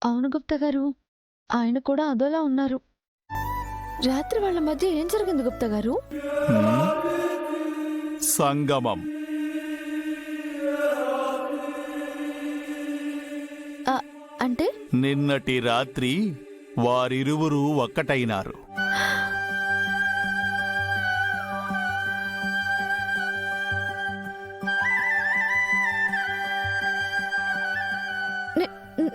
అవును గుప్తా గారు. ఆయన కూడా అదోలా ఉన్నారు. రాత్రి వాళ్ళ మధ్య ఏం జరిగింది గుప్తా గారు? సంగమం. ఆ, అంటే నిన్నటి రాత్రి వారిరువురు ఒక్కటైనారు.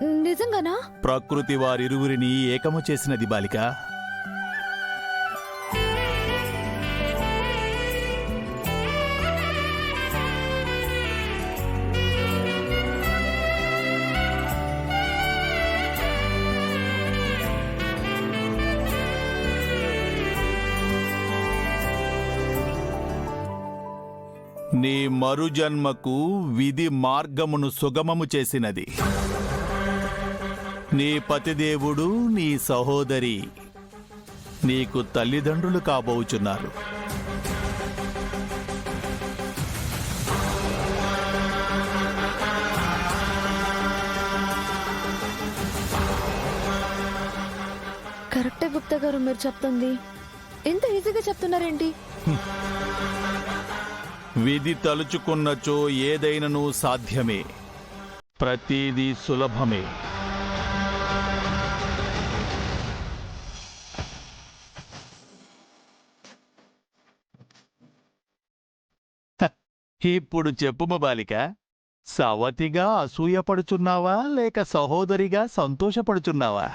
నిజంగానా? ప్రకృతి వారిరువురిని ఏకము చేసినది బాలిక. నీ మరుజన్మకు విధి మార్గమును సుగమము చేసినది. నీ పతిదేవుడు, నీ సహోదరి నీకు తల్లిదండ్రులు కాబోచున్నారు. కరెక్టే గుప్తా గారు మీరు చెప్తుంది. ఎంత ఈజీగా చెప్తున్నారేంటి? విధి తలుచుకున్నచో ఏదైనను సాధ్యమే. ప్రతిదీ సులభమే. ఇప్పుడు చెప్పుమ బాలిక, సవతిగా అసూయపడుచున్నావా లేక సహోదరిగా సంతోషపడుచున్నావా?